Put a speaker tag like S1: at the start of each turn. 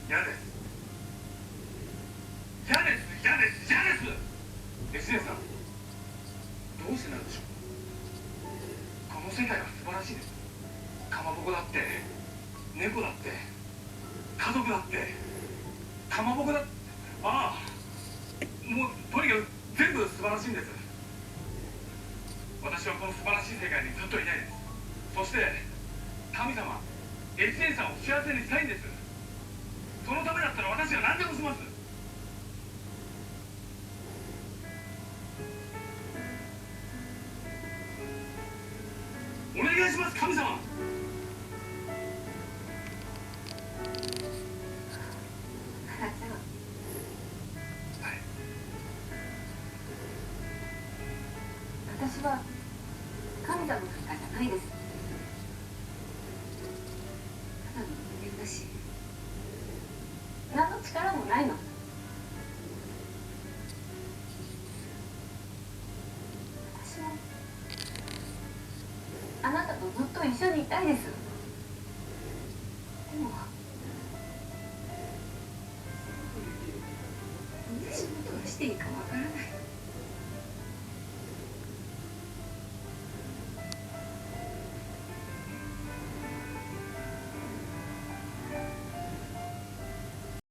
S1: 嫌です。嫌です。嫌です。嫌です。エスネさん、どうしてなんでしょう。この世界は素晴らしいです。かまぼこだって猫だって家族だってかまぼこだって、ああ、もうとにかく全部素晴らしいんです。私はこの素晴らしい世界にずっといたいです。そして神様、エチエンさんを幸せにしたいんです。そのためだったら私は何でもします。お願いします、神様。
S2: 原ちゃん、
S1: はい。
S2: 私は神様なんかじゃないです。ただの人間だし、何の力もないの。私もあなたとずっと一緒にいたいです。でも私もどうしていいかわからない。